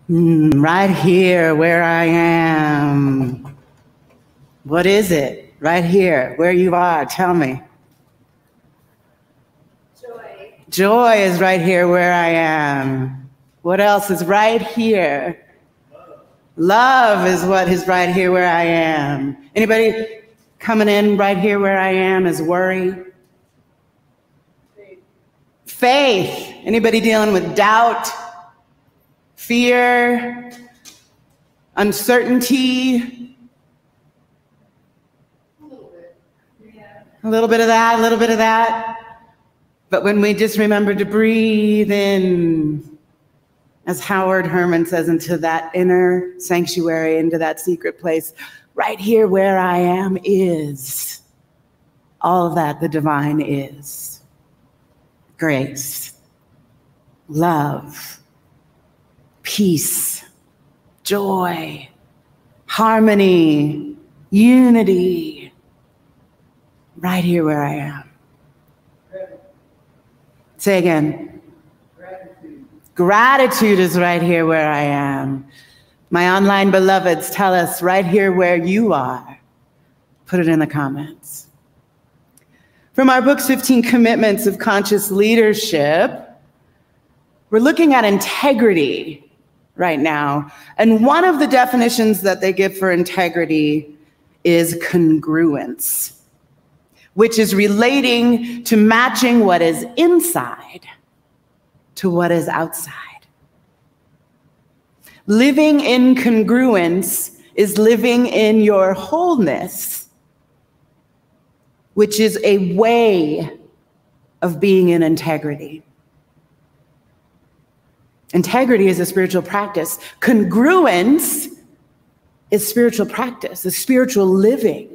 Right here where I am. What is it? Right here, where you are, tell me. Joy. Joy is right here where I am. What else is right here? Love is what is right here where I am. Anybody coming in right here where I am is worry? Faith. Anybody dealing with doubt, fear, uncertainty? A little bit. Yeah. A little bit of that, a little bit of that. But when we just remember to breathe in, as Howard Herman says, into that inner sanctuary, into that secret place, right here where I am is all of that the divine is. Grace, love, peace, joy, harmony, unity, right here where I am. Say again. Gratitude. Gratitude is right here where I am. My online beloveds, tell us right here where you are. Put it in the comments. From our book's 15 Commitments of Conscious Leadership, we're looking at integrity right now. And one of the definitions that they give for integrity is congruence, which is relating to matching what is inside to what is outside. Living in congruence is living in your wholeness, which is a way of being in integrity. Integrity is a spiritual practice. Congruence is spiritual practice, is spiritual living.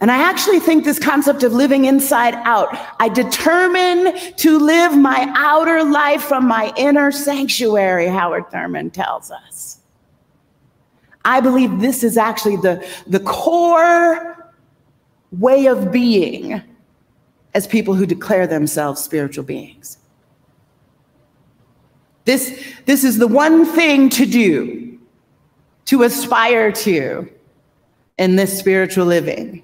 And I actually think this concept of living inside out, I determine to live my outer life from my inner sanctuary, Howard Thurman tells us. I believe this is actually the core way of being as people who declare themselves spiritual beings. This is the one thing to do, to aspire to in this spiritual living,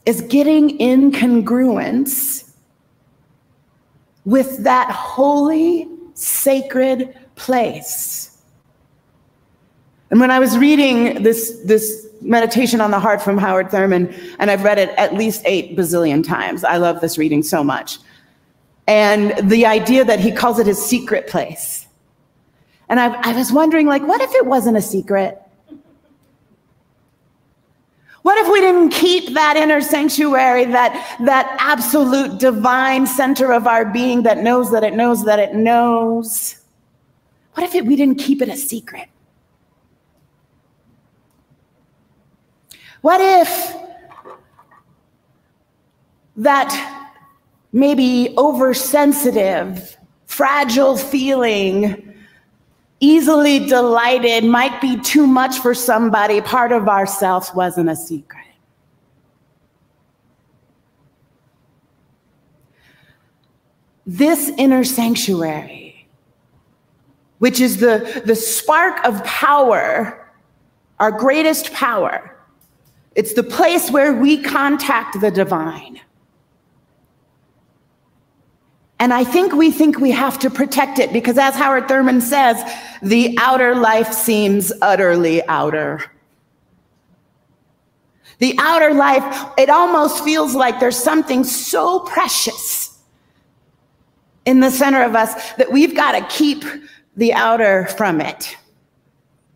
is getting in congruence with that holy, sacred place. And when I was reading this meditation on the heart from Howard Thurman, and I've read it at least 8 bazillion times. I love this reading so much. And the idea that he calls it his secret place. And I was wondering, like, what if it wasn't a secret? What if we didn't keep that inner sanctuary, that absolute divine center of our being that knows that it knows that it knows? What if we didn't keep it a secret? What if that maybe oversensitive, fragile feeling, easily delighted, might be too much for somebody, part of ourselves wasn't a secret? This inner sanctuary, which is the spark of power, our greatest power, it's the place where we contact the divine. And I think we have to protect it because, as Howard Thurman says, the outer life seems utterly outer. The outer life, it almost feels like there's something so precious in the center of us that we've got to keep the outer from it,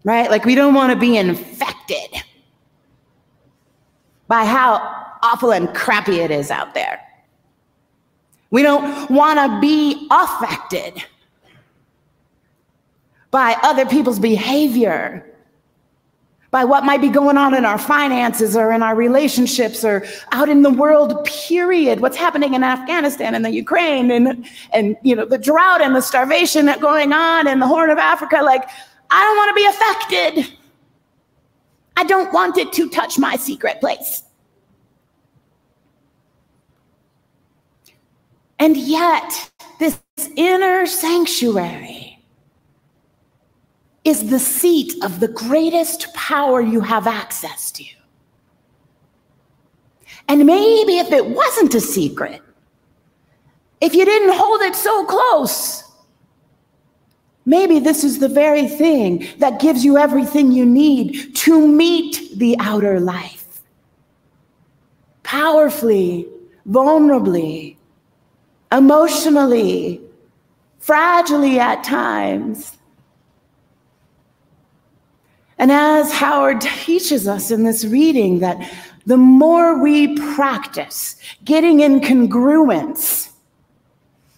right? Like we don't want to be infected by how awful and crappy it is out there. We don't want to be affected by other people's behavior, by what might be going on in our finances or in our relationships or out in the world, period. What's happening in Afghanistan and the Ukraine and you know, the drought and the starvation that going on in the Horn of Africa. Like, I don't want to be affected. I don't want it to touch my secret place. And yet, this inner sanctuary is the seat of the greatest power you have access to. And maybe if it wasn't a secret, if you didn't hold it so close, maybe this is the very thing that gives you everything you need to meet the outer life. Powerfully, vulnerably, emotionally, fragilely at times. And as Howard teaches us in this reading, that the more we practice getting in congruence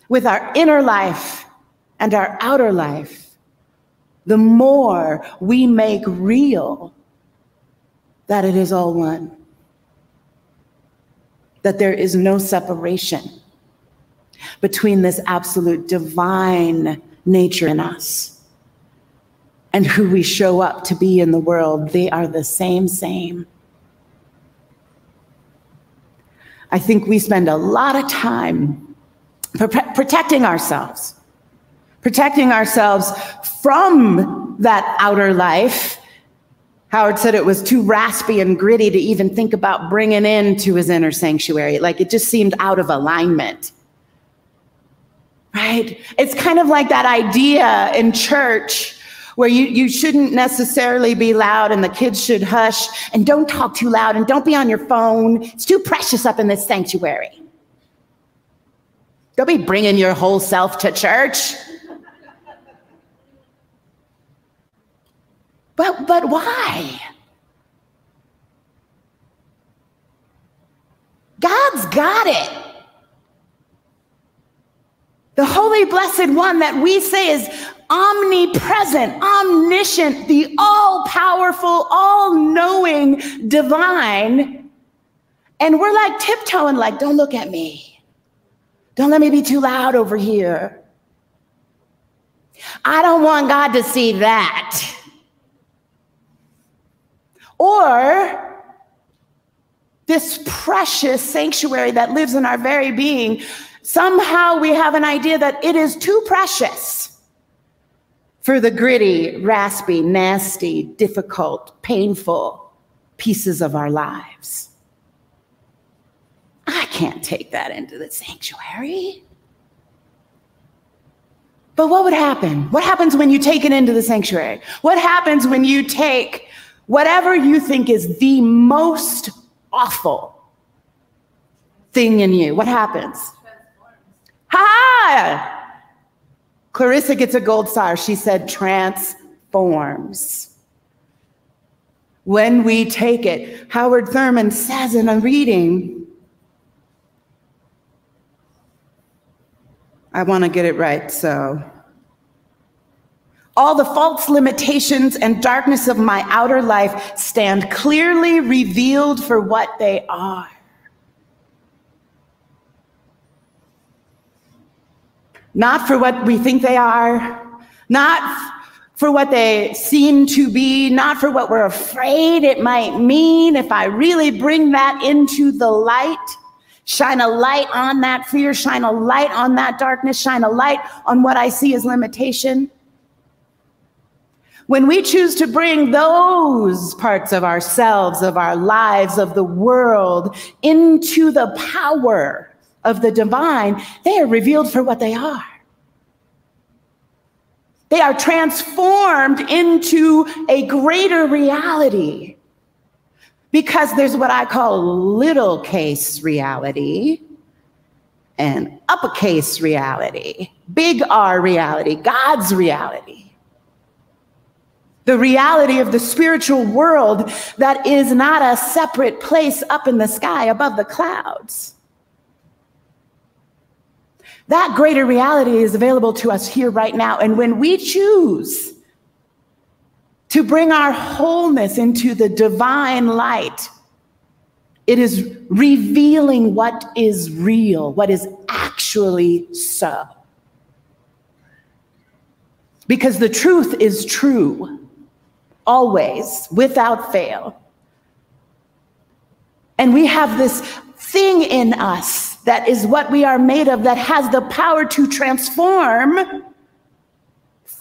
with our inner life and our outer life, the more we make real that it is all one, that there is no separation between this absolute divine nature in us and who we show up to be in the world. They are the same. I think we spend a lot of time protecting ourselves from that outer life. Howard said it was too raspy and gritty to even think about bringing into his inner sanctuary. Like, it just seemed out of alignment, right? It's kind of like that idea in church where you shouldn't necessarily be loud and the kids should hush, and don't talk too loud and don't be on your phone. It's too precious up in this sanctuary. Don't be bringing your whole self to church. But why? God's got it. The Holy Blessed One that we say is omnipresent, omniscient, the all-powerful, all-knowing divine. And we're like tiptoeing, like, don't look at me. Don't let me be too loud over here. I don't want God to see that. Or this precious sanctuary that lives in our very being, somehow we have an idea that it is too precious for the gritty, raspy, nasty, difficult, painful pieces of our lives. I can't take that into the sanctuary. But what would happen? What happens when you take it into the sanctuary? What happens when you take whatever you think is the most awful thing in you? What happens? Ha! Clarissa gets a gold star. She said transforms. When we take it, Howard Thurman says in a reading, I want to get it right, so. All the false limitations and darkness of my outer life stand clearly revealed for what they are. Not for what we think they are, not for what they seem to be, not for what we're afraid it might mean. If I really bring that into the light, shine a light on that fear, shine a light on that darkness, shine a light on what I see as limitation. When we choose to bring those parts of ourselves, of our lives, of the world into the power of the divine, they are revealed for what they are. They are transformed into a greater reality, because there's what I call little case reality and uppercase reality, big R reality, God's reality. The reality of the spiritual world that is not a separate place up in the sky above the clouds. That greater reality is available to us here right now. And when we choose to bring our wholeness into the divine light, it is revealing what is real, what is actually so. Because the truth is true. Always, without fail. And we have this thing in us that is what we are made of, that has the power to transform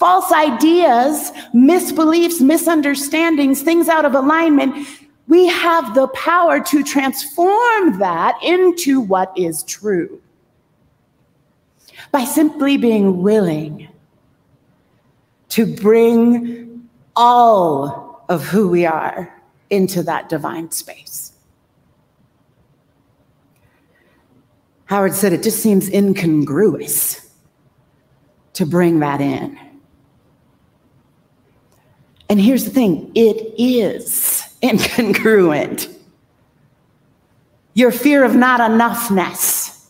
false ideas, misbeliefs, misunderstandings, things out of alignment, we have the power to transform that into what is true by simply being willing to bring all of who we are into that divine space. Howard said it just seems incongruous to bring that in. And here's the thing, it is incongruent. Your fear of not enoughness,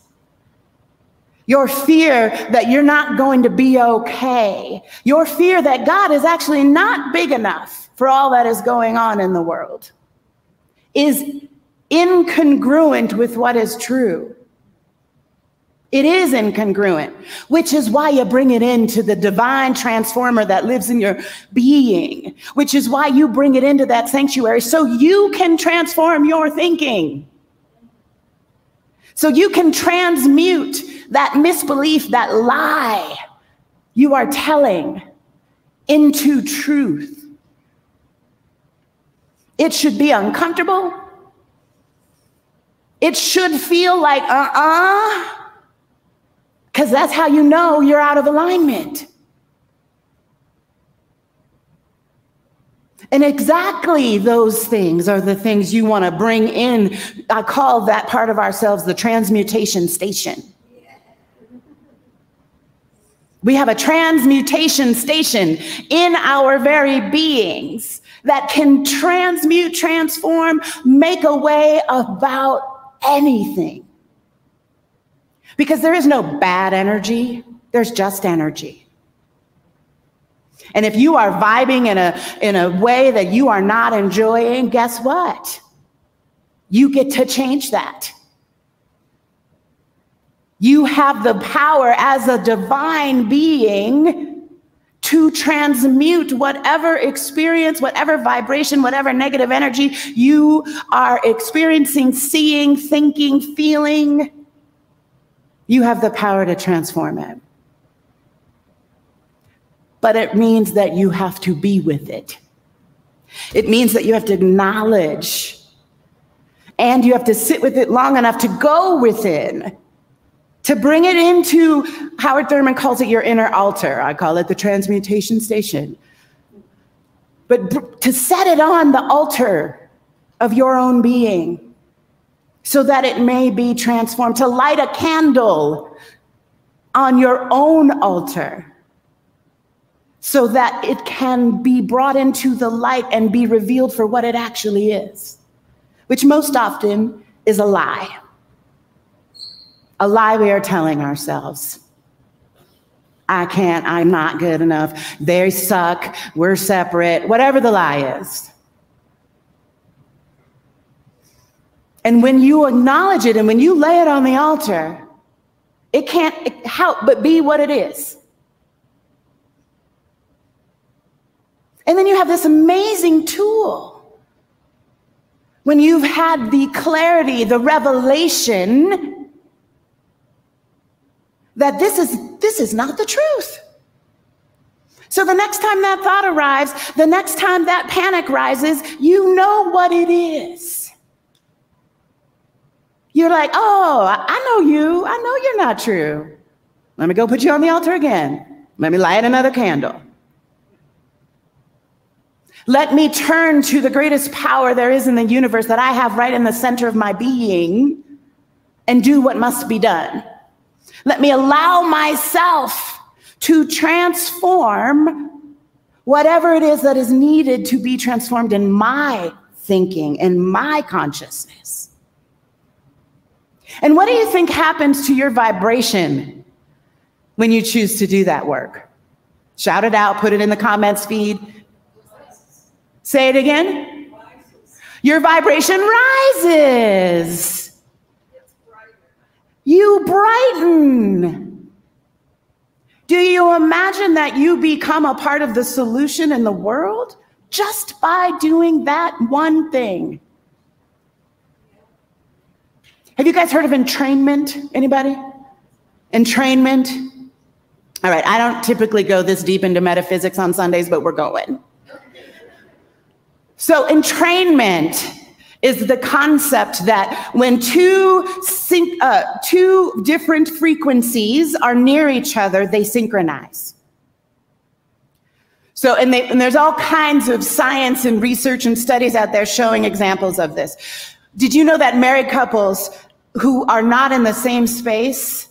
your fear that you're not going to be okay, your fear that God is actually not big enough for all that is going on in the world is incongruent with what is true. It is incongruent, which is why you bring it into the divine transformer that lives in your being, which is why you bring it into that sanctuary so you can transform your thinking. So you can transmute that misbelief, that lie you are telling into truth. It should be uncomfortable. It should feel like, because that's how you know you're out of alignment. And exactly those things are the things you want to bring in. I call that part of ourselves the transmutation station. We have a transmutation station in our very beings that can transmute, transform, make a way about anything. Because there is no bad energy, there's just energy. And if you are vibing in a way that you are not enjoying, guess what? You get to change that. You have the power as a divine being to transmute whatever experience, whatever vibration, whatever negative energy you are experiencing, seeing, thinking, feeling. You have the power to transform it. But it means that you have to be with it. It means that you have to acknowledge, and you have to sit with it long enough to go within, to bring it into, Howard Thurman calls it your inner altar. I call it the transmutation station. But to set it on the altar of your own being, so that it may be transformed, to light a candle on your own altar so that it can be brought into the light and be revealed for what it actually is, which most often is a lie. A lie we are telling ourselves. I can't, I'm not good enough, they suck, we're separate, whatever the lie is. And when you acknowledge it and when you lay it on the altar, it can't help but be what it is. And then you have this amazing tool. When you've had the clarity, the revelation that this is not the truth. So the next time that thought arrives, the next time that panic rises, you know what it is. You're like, oh, I know you. I know you're not true. Let me go put you on the altar again. Let me light another candle. Let me turn to the greatest power there is in the universe that I have right in the center of my being and do what must be done. Let me allow myself to transform whatever it is that is needed to be transformed in my thinking, in my consciousness. And what do you think happens to your vibration when you choose to do that work? Shout it out, put it in the comments feed. Say it again. Your vibration rises. You brighten. Do you imagine that you become a part of the solution in the world just by doing that one thing? Have you guys heard of entrainment? Anybody? Entrainment. All right, I don't typically go this deep into metaphysics on Sundays, but we're going. So entrainment is the concept that when two different frequencies are near each other, they synchronize. So, and there's all kinds of science and research and studies out there showing examples of this. Did you know that married couples who are not in the same space,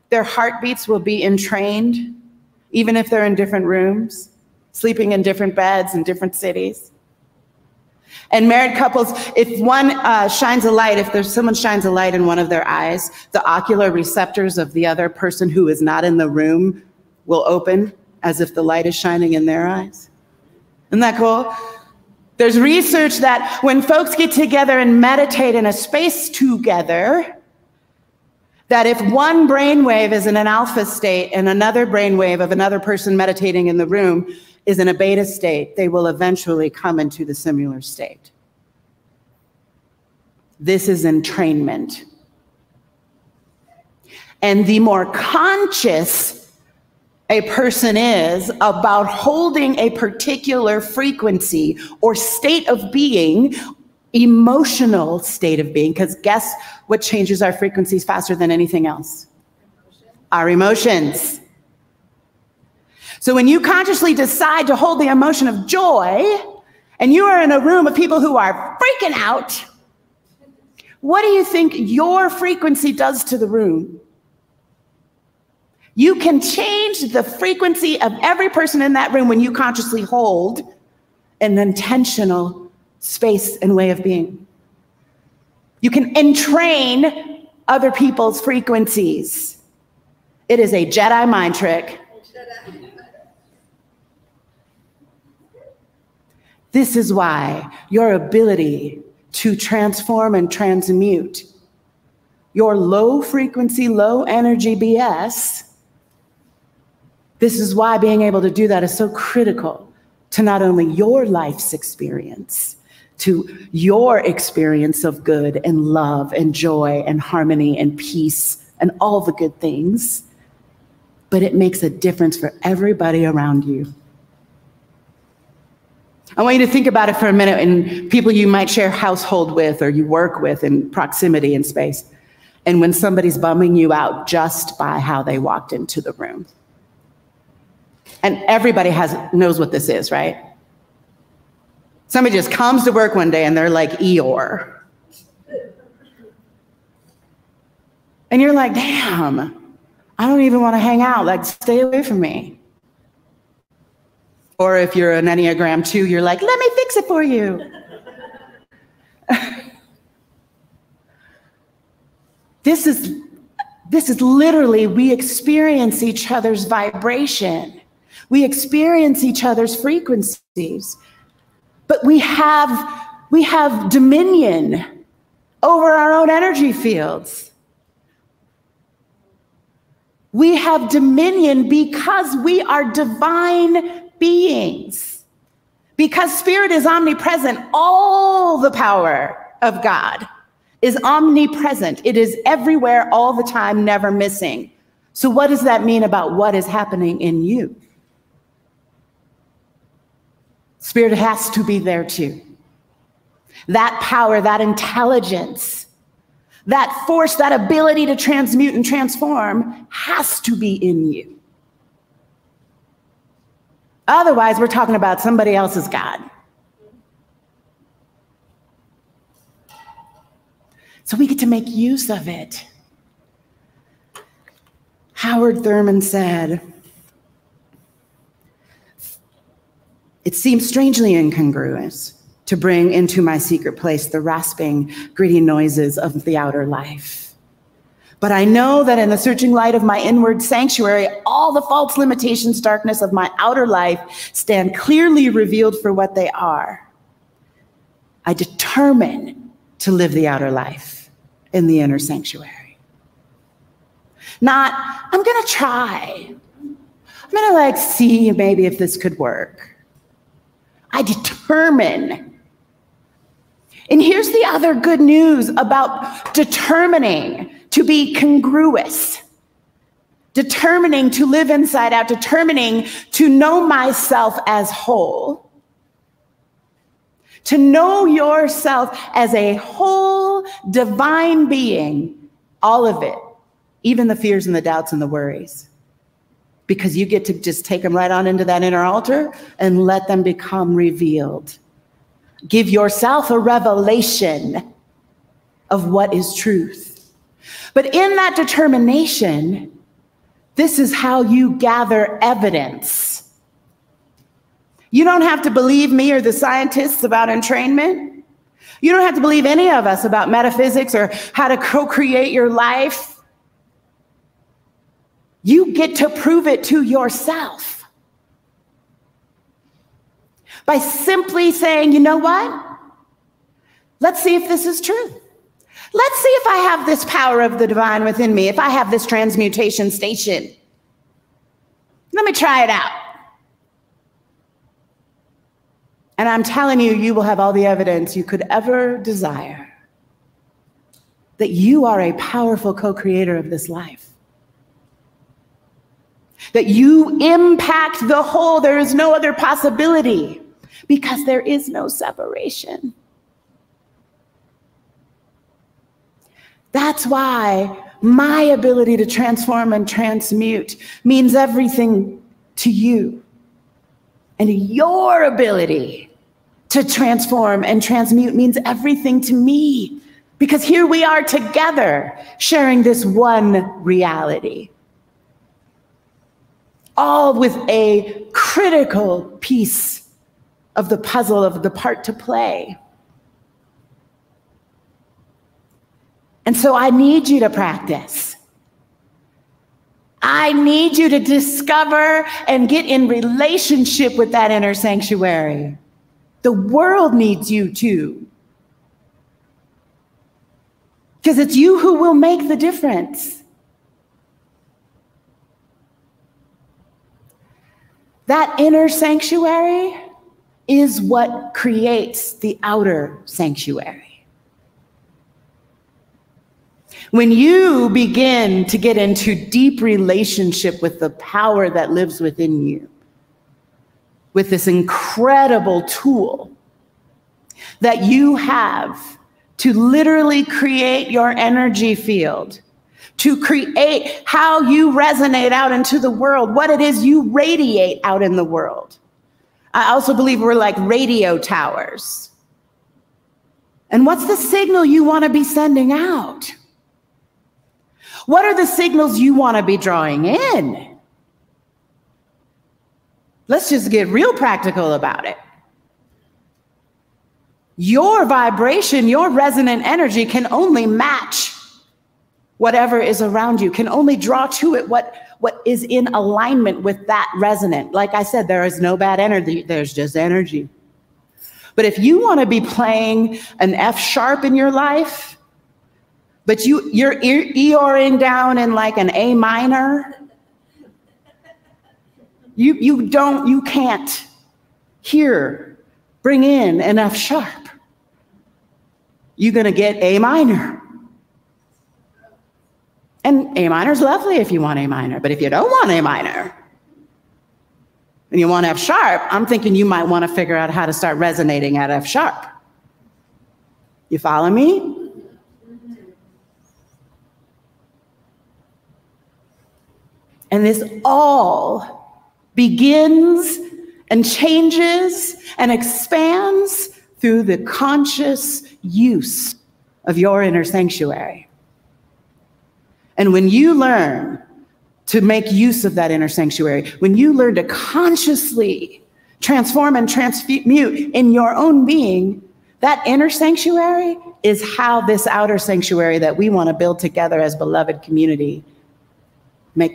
their heartbeats will be entrained, even if they're in different rooms, sleeping in different beds in different cities? And married couples, if one shines a light, if someone shines a light in one of their eyes, the ocular receptors of the other person who is not in the room will open as if the light is shining in their eyes. Isn't that cool? There's research that when folks get together and meditate in a space together, that if one brainwave is in an alpha state and another brainwave of another person meditating in the room is in a beta state, they will eventually come into the similar state. This is entrainment. And the more conscious a person is about holding a particular frequency or state of being, emotional state of being, because guess what changes our frequencies faster than anything else? Our emotions. So when you consciously decide to hold the emotion of joy, and you are in a room of people who are freaking out, what do you think your frequency does to the room? You can change the frequency of every person in that room when you consciously hold an intentional space and way of being. You can entrain other people's frequencies. It is a Jedi mind trick. This is why your ability to transform and transmute your low frequency, low energy BS, this is why being able to do that is so critical to not only your life's experience, to your experience of good and love and joy and harmony and peace and all the good things, but it makes a difference for everybody around you. I want you to think about it for a minute and people you might share household with or you work with in proximity and space. And when somebody's bumming you out just by how they walked into the room. And everybody knows what this is, right? Somebody just comes to work one day and they're like Eeyore. And you're like, damn, I don't even want to hang out. Like, stay away from me. Or if you're an Enneagram 2, you're like, let me fix it for you. This is literally, we experience each other's vibration. We experience each other's frequencies. But we have dominion over our own energy fields. We have dominion because we are divine beings. Because spirit is omnipresent, all the power of God is omnipresent. It is everywhere, all the time, never missing. So what does that mean about what is happening in you? Spirit has to be there too. That power, that intelligence, that force, that ability to transmute and transform has to be in you. Otherwise, we're talking about somebody else's God. So we get to make use of it. Howard Thurman said, "It seems strangely incongruous to bring into my secret place the rasping, gritty noises of the outer life. But I know that in the searching light of my inward sanctuary, all the false limitations, darkness of my outer life stand clearly revealed for what they are. I determine to live the outer life in the inner sanctuary. Not, I'm gonna try. I'm gonna see maybe if this could work. I determine." And here's the other good news about determining to be congruous. determining to live inside out, determining to know myself as whole, to know yourself as a whole divine being, all of it, even the fears and the doubts and the worries, because you get to just take them right on into that inner altar and let them become revealed. Give yourself a revelation of what is truth. But in that determination, this is how you gather evidence. You don't have to believe me or the scientists about entrainment. You don't have to believe any of us about metaphysics or how to co-create your life. You get to prove it to yourself by simply saying, you know what? Let's see if this is true. Let's see if I have this power of the divine within me, if I have this transmutation station. Let me try it out. And I'm telling you, you will have all the evidence you could ever desire that you are a powerful co-creator of this life. That you impact the whole. There is no other possibility because there is no separation. That's why my ability to transform and transmute means everything to you. And your ability to transform and transmute means everything to me. Because here we are together sharing this one reality. All with a critical piece of the puzzle of the part to play. And so I need you to practice. I need you to discover and get in relationship with that inner sanctuary. The world needs you too. Because it's you who will make the difference. That inner sanctuary is what creates the outer sanctuary. When you begin to get into deep relationship with the power that lives within you, with this incredible tool that you have to literally create your energy field, to create how you resonate out into the world, what it is you radiate out in the world. I also believe we're like radio towers. And what's the signal you want to be sending out? What are the signals you want to be drawing in? Let's just get real practical about it. Your vibration, your resonant energy can only match whatever is around you, can only draw to it what is in alignment with that resonant. Like I said, there is no bad energy, there's just energy. But if you want to be playing an F sharp in your life, but you're Eoring down in like an A minor, you can't bring in an F sharp. You're gonna get A minor. And A minor is lovely if you want A minor, but if you don't want A minor and you want F sharp, I'm thinking you might want to figure out how to start resonating at F sharp. You follow me? And this all begins and changes and expands through the conscious use of your inner sanctuary. And when you learn to make use of that inner sanctuary, when you learn to consciously transform and transmute in your own being, that inner sanctuary is how this outer sanctuary that we want to build together as beloved community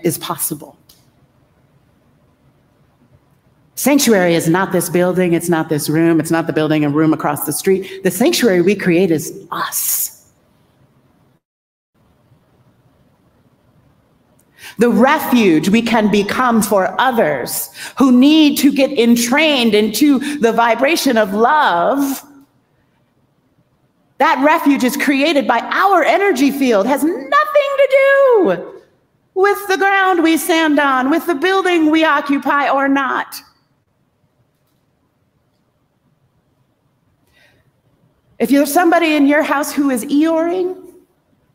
is possible. Sanctuary is not this building, it's not this room, it's not the building and room across the street. The sanctuary we create is us. The refuge we can become for others who need to get entrained into the vibration of love. That refuge is created by our energy field, has nothing to do with the ground we stand on, with the building we occupy or not. If there's somebody in your house who is Eeyoring,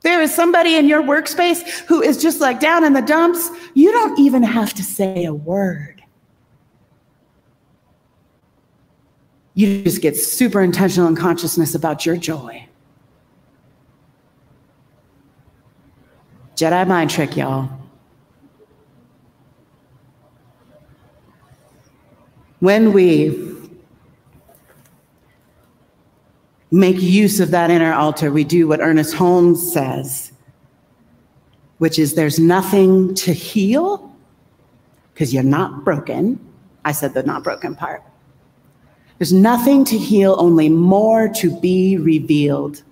there is somebody in your workspace who is just like down in the dumps, you don't even have to say a word. You just get super intentional in consciousness about your joy. Jedi mind trick, y'all. When we make use of that inner altar, we do what Ernest Holmes says, which is there's nothing to heal because you're not broken. I said the not broken part. There's nothing to heal, only more to be revealed.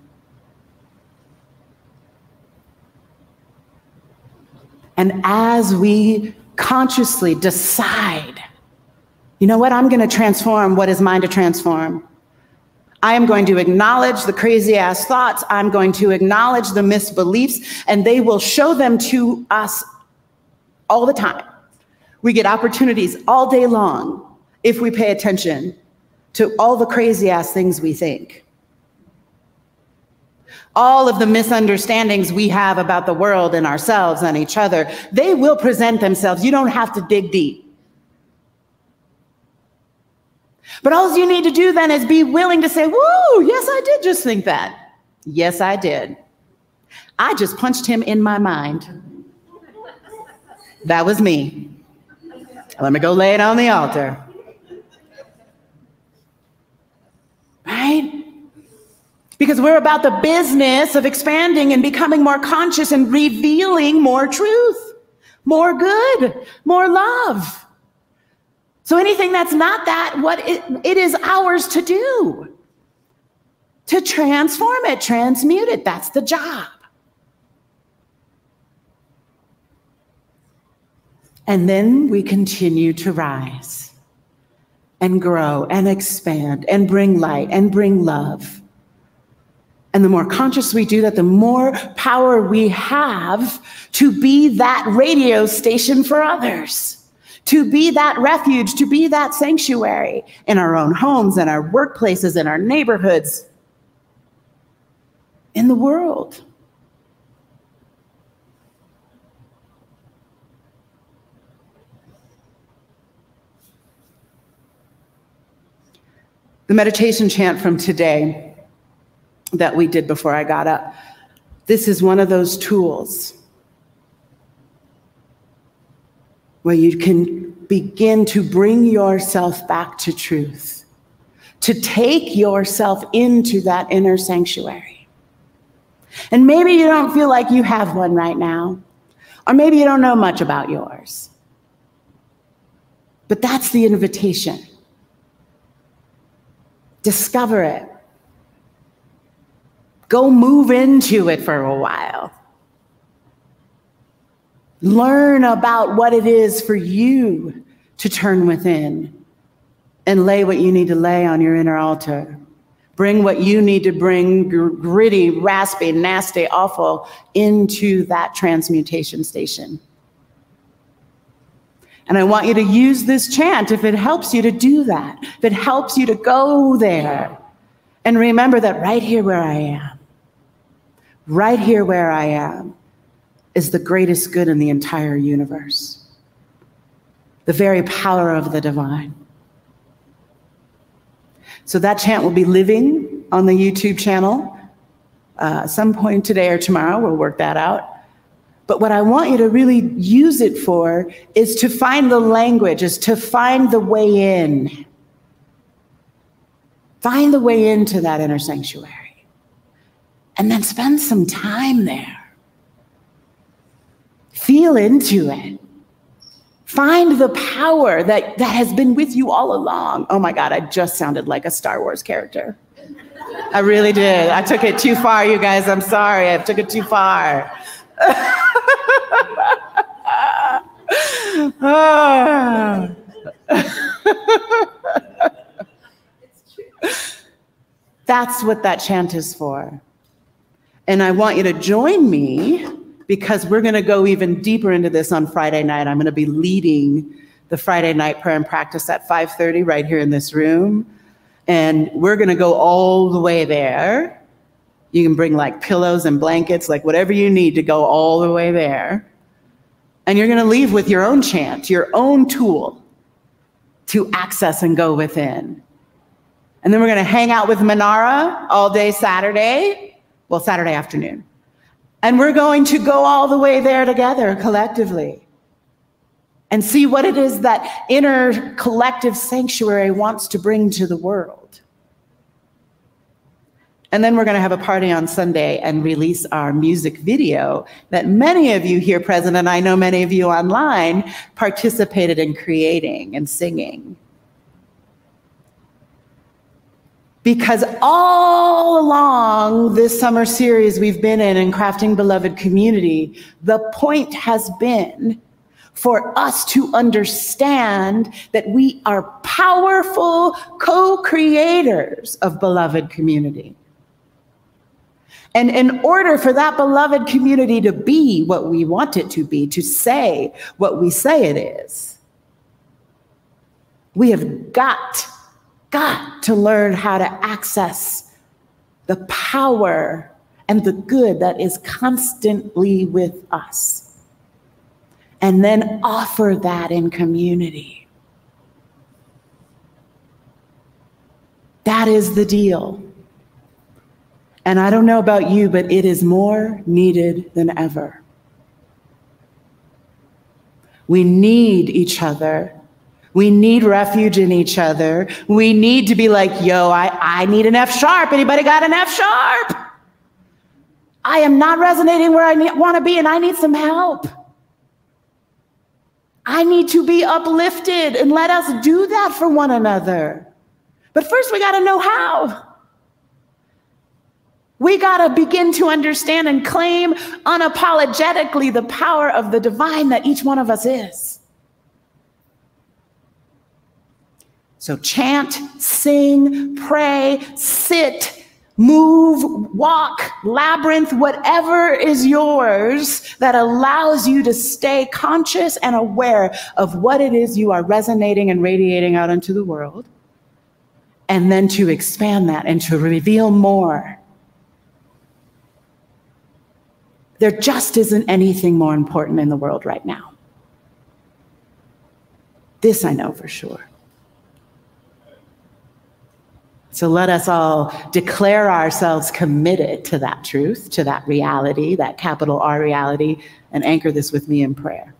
And as we consciously decide, you know what, I'm going to transform what is mine to transform. I am going to acknowledge the crazy ass thoughts. I'm going to acknowledge the misbeliefs, and they will show them to us all the time. We get opportunities all day long if we pay attention to all the crazy ass things we think. All of the misunderstandings we have about the world and ourselves and each other, they will present themselves. You don't have to dig deep. But all you need to do then is be willing to say, woo, yes, I did just think that. Yes, I did. I just punched him in my mind. That was me. Let me go lay it on the altar. Right? Because we're about the business of expanding and becoming more conscious and revealing more truth, more good, more love. So anything that's not that, what it is ours to do, to transform it, transmute it. That's the job. And then we continue to rise and grow and expand and bring light and bring love. And the more conscious we do that, the more power we have to be that radio station for others. To be that refuge, to be that sanctuary in our own homes, in our workplaces, in our neighborhoods, in the world. The meditation chant from today that we did before I got up, this is one of those tools where you can begin to bring yourself back to truth, to take yourself into that inner sanctuary. And maybe you don't feel like you have one right now, or maybe you don't know much about yours. But that's the invitation. Discover it. Go move into it for a while. Learn about what it is for you to turn within and lay what you need to lay on your inner altar. Bring what you need to bring, gritty, raspy, nasty, awful, into that transmutation station. And I want you to use this chant if it helps you to do that, if it helps you to go there. And remember that right here where I am, right here where I am, is the greatest good in the entire universe. The very power of the divine. So that chant will be living on the YouTube channel some point today or tomorrow. We'll work that out. But what I want you to really use it for is to find the language, is to find the way in. Find the way into that inner sanctuary. And then spend some time there. Feel into it. Find the power that has been with you all along. Oh my God, I just sounded like a Star Wars character. I really did. I took it too far, you guys. I'm sorry. I took it too far. That's what that chant is for. And I want you to join me, because we're going to go even deeper into this on Friday night. I'm going to be leading the Friday night prayer and practice at 5:30 right here in this room. And we're going to go all the way there. You can bring like pillows and blankets, like whatever you need to go all the way there. And you're going to leave with your own chant, your own tool to access and go within. And then we're going to hang out with Manara all day Saturday, well, Saturday afternoon. And we're going to go all the way there together collectively and see what it is that inner collective sanctuary wants to bring to the world. And then we're going to have a party on Sunday and release our music video that many of you here present, and I know many of you online, participated in creating and singing. Because all along this summer series we've been in Crafting Beloved Community, the point has been for us to understand that we are powerful co-creators of beloved community. And in order for that beloved community to be what we want it to be, to say what we say it is, we have got to learn how to access the power and the good that is constantly with us, and then offer that in community. That is the deal. And I don't know about you, but it is more needed than ever. We need each other. We need refuge in each other. We need to be like, yo, I need an F sharp. Anybody got an F sharp? I am not resonating where I want to be, and I need some help. I need to be uplifted, and let us do that for one another. But first, we got to know how. We got to begin to understand and claim unapologetically the power of the divine that each one of us is. So chant, sing, pray, sit, move, walk, labyrinth, whatever is yours that allows you to stay conscious and aware of what it is you are resonating and radiating out into the world, and then to expand that and to reveal more. There just isn't anything more important in the world right now. This I know for sure. So let us all declare ourselves committed to that truth, to that reality, that capital R reality, and anchor this with me in prayer.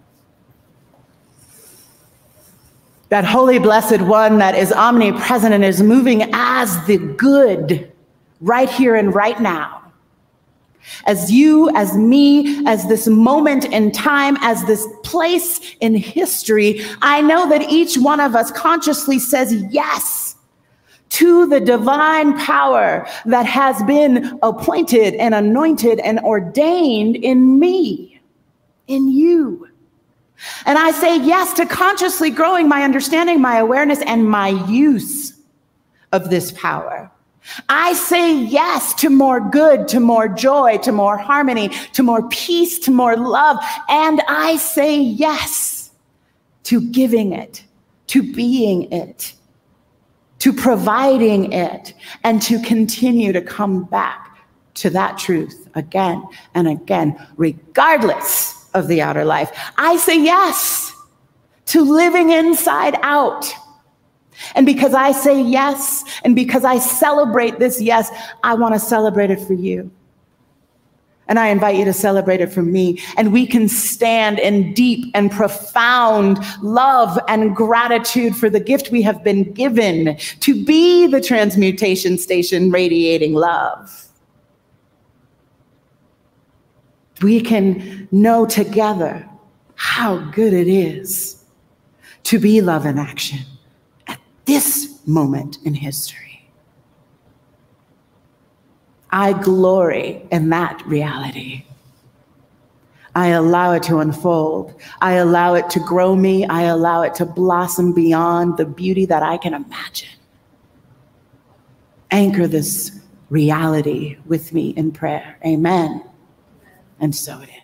That holy, blessed one that is omnipresent and is moving as the good right here and right now. As you, as me, as this moment in time, as this place in history, I know that each one of us consciously says yes to the divine power that has been appointed and anointed and ordained in me, in you. And I say yes to consciously growing my understanding, my awareness, and my use of this power. I say yes to more good, to more joy, to more harmony, to more peace, to more love. And I say yes to giving it, to being it, to providing it, and to continue to come back to that truth again and again, regardless of the outer life. I say yes to living inside out. And because I say yes, and because I celebrate this yes, I want to celebrate it for you. And I invite you to celebrate it for me. And we can stand in deep and profound love and gratitude for the gift we have been given to be the transmutation station radiating love. We can know together how good it is to be love in action at this moment in history. I glory in that reality. I allow it to unfold. I allow it to grow me. I allow it to blossom beyond the beauty that I can imagine. Anchor this reality with me in prayer. Amen. And so it is.